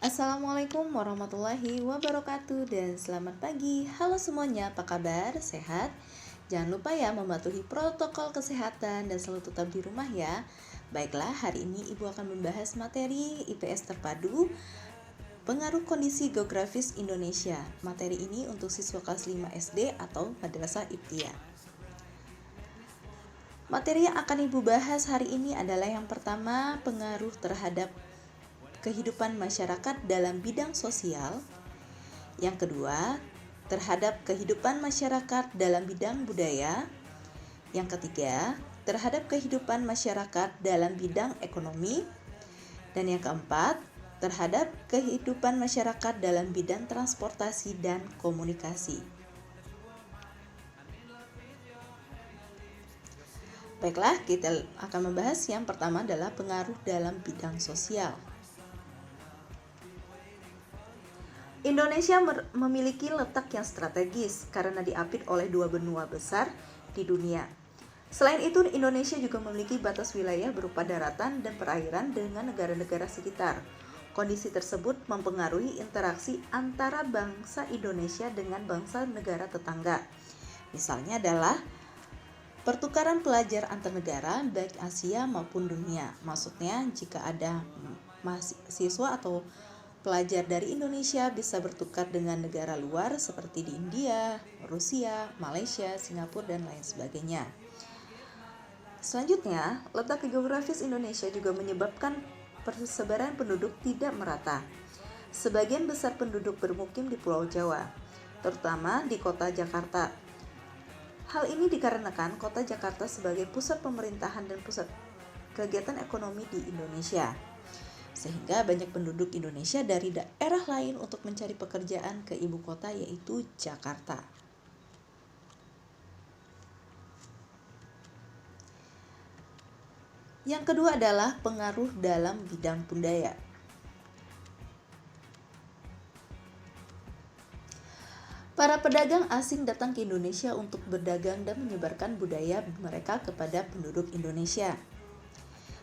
Assalamualaikum warahmatullahi wabarakatuh dan selamat pagi. Halo semuanya, apa kabar? Sehat? Jangan lupa ya mematuhi protokol kesehatan dan selalu tetap di rumah ya. Baiklah, hari ini Ibu akan membahas materi IPS terpadu pengaruh kondisi geografis Indonesia. Materi ini untuk siswa kelas 5 SD atau Madrasah Ibtidaiah. Materi yang akan Ibu bahas hari ini adalah yang pertama, pengaruh terhadap kehidupan masyarakat dalam bidang sosial. Yang kedua, terhadap kehidupan masyarakat dalam bidang budaya. Yang ketiga, terhadap kehidupan masyarakat dalam bidang ekonomi. Dan yang keempat, terhadap kehidupan masyarakat dalam bidang transportasi dan komunikasi. Baiklah, kita akan membahas yang pertama adalah pengaruh dalam bidang sosial. Indonesia memiliki letak yang strategis karena diapit oleh dua benua besar di dunia. Selain itu, Indonesia juga memiliki batas wilayah berupa daratan dan perairan dengan negara-negara sekitar. Kondisi tersebut mempengaruhi interaksi antara bangsa Indonesia dengan bangsa negara tetangga. Misalnya adalah pertukaran pelajar antar negara baik Asia maupun dunia. Maksudnya jika ada mahasiswa atau pelajar dari Indonesia bisa bertukar dengan negara luar seperti di India, Rusia, Malaysia, Singapura, dan lain sebagainya. Selanjutnya, letak geografis Indonesia juga menyebabkan persebaran penduduk tidak merata. Sebagian besar penduduk bermukim di Pulau Jawa, terutama di kota Jakarta. Hal ini dikarenakan kota Jakarta sebagai pusat pemerintahan dan pusat kegiatan ekonomi di Indonesia. Sehingga banyak penduduk Indonesia dari daerah lain untuk mencari pekerjaan ke ibu kota yaitu Jakarta. Yang kedua adalah pengaruh dalam bidang budaya. Para pedagang asing datang ke Indonesia untuk berdagang dan menyebarkan budaya mereka kepada penduduk Indonesia.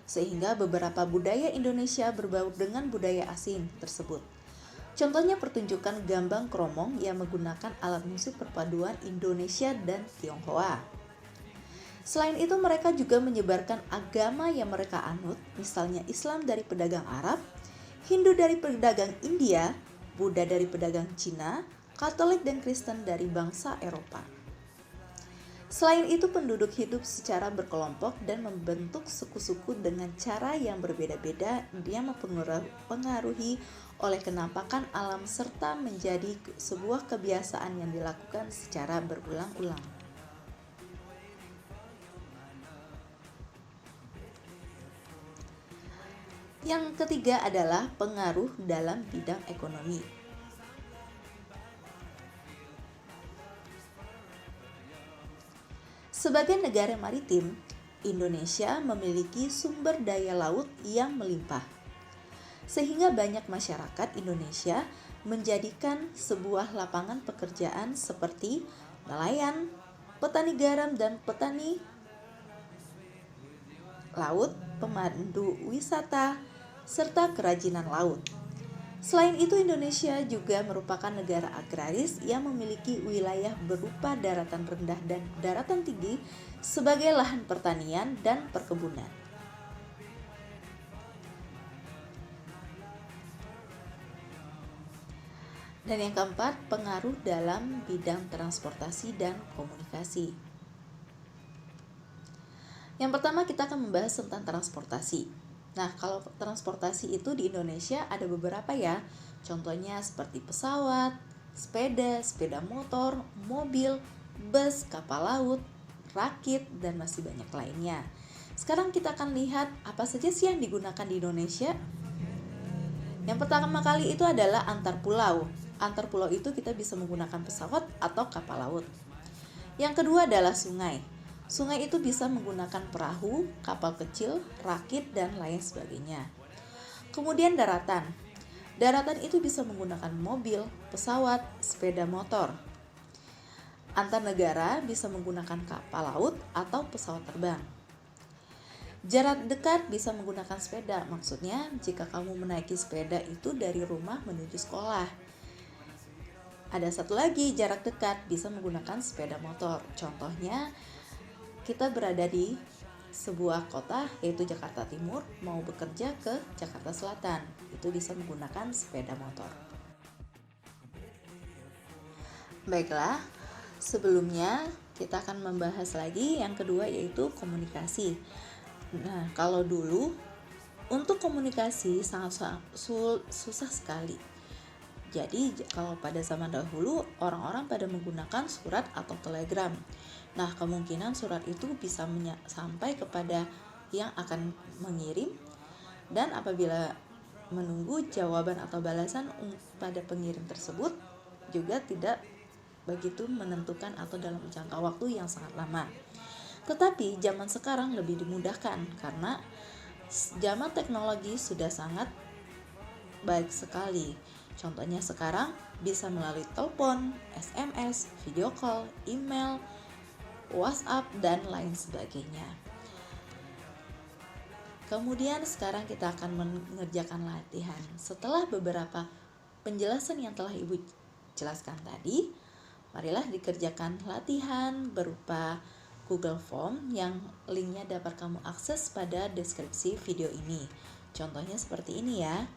Sehingga beberapa budaya Indonesia berbaur dengan budaya asing tersebut. Contohnya pertunjukan gambang kromong yang menggunakan alat musik perpaduan Indonesia dan Tionghoa. Selain itu, mereka juga menyebarkan agama yang mereka anut, misalnya Islam dari pedagang Arab, Hindu dari pedagang India, Buddha dari pedagang Cina, Katolik dan Kristen dari bangsa Eropa. Selain itu, penduduk hidup secara berkelompok dan membentuk suku-suku dengan cara yang berbeda-beda yang mempengaruhi oleh kenampakan alam serta menjadi sebuah kebiasaan yang dilakukan secara berulang-ulang. Yang ketiga adalah pengaruh dalam bidang ekonomi. Sebagai negara maritim, Indonesia memiliki sumber daya laut yang melimpah. Sehingga banyak masyarakat Indonesia menjadikan sebuah lapangan pekerjaan seperti nelayan, petani garam dan petani laut, pemandu wisata, serta kerajinan laut. Selain itu, Indonesia juga merupakan negara agraris yang memiliki wilayah berupa daratan rendah dan daratan tinggi sebagai lahan pertanian dan perkebunan. Dan yang keempat, pengaruh dalam bidang transportasi dan komunikasi. Yang pertama, kita akan membahas tentang transportasi. Nah, kalau transportasi itu di Indonesia ada beberapa ya. Contohnya seperti pesawat, sepeda motor, mobil, bus, kapal laut, rakit, dan masih banyak lainnya. Sekarang kita akan lihat apa saja sih yang digunakan di Indonesia. Yang pertama kali itu adalah antar pulau. Antar pulau itu kita bisa menggunakan pesawat atau kapal laut. Yang kedua adalah sungai. Sungai itu bisa menggunakan perahu, kapal kecil, rakit, dan lain sebagainya. Kemudian daratan. Daratan itu bisa menggunakan mobil, pesawat, sepeda motor. Antar negara bisa menggunakan kapal laut atau pesawat terbang. Jarak dekat bisa menggunakan sepeda. Maksudnya jika kamu menaiki sepeda itu dari rumah menuju sekolah. Ada satu lagi jarak dekat bisa menggunakan sepeda motor. Contohnya kita berada di sebuah kota yaitu Jakarta Timur, mau bekerja ke Jakarta Selatan, itu bisa menggunakan sepeda motor. Baiklah, sebelumnya kita akan membahas lagi yang kedua yaitu komunikasi. Nah, kalau dulu untuk komunikasi sangat susah sekali. Jadi kalau pada zaman dahulu orang-orang pada menggunakan surat atau telegram. Nah, kemungkinan surat itu bisa sampai kepada yang akan mengirim, dan apabila menunggu jawaban atau balasan pada pengirim tersebut juga tidak begitu menentukan atau dalam jangka waktu yang sangat lama. Tetapi zaman sekarang lebih dimudahkan karena zaman teknologi sudah sangat baik sekali. Contohnya sekarang bisa melalui telepon, SMS, video call, email, WhatsApp, dan lain sebagainya. Kemudian sekarang kita akan mengerjakan latihan. Setelah beberapa penjelasan yang telah Ibu jelaskan tadi, marilah dikerjakan latihan berupa Google Form yang linknya dapat kamu akses pada deskripsi video ini. Contohnya seperti ini ya.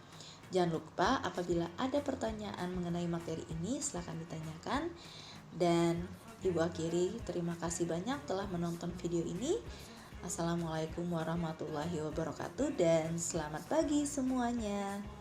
Jangan lupa apabila ada pertanyaan mengenai materi ini silahkan ditanyakan. Dan Ibu akhiri, terima kasih banyak telah menonton video ini. Assalamualaikum warahmatullahi wabarakatuh dan selamat pagi semuanya.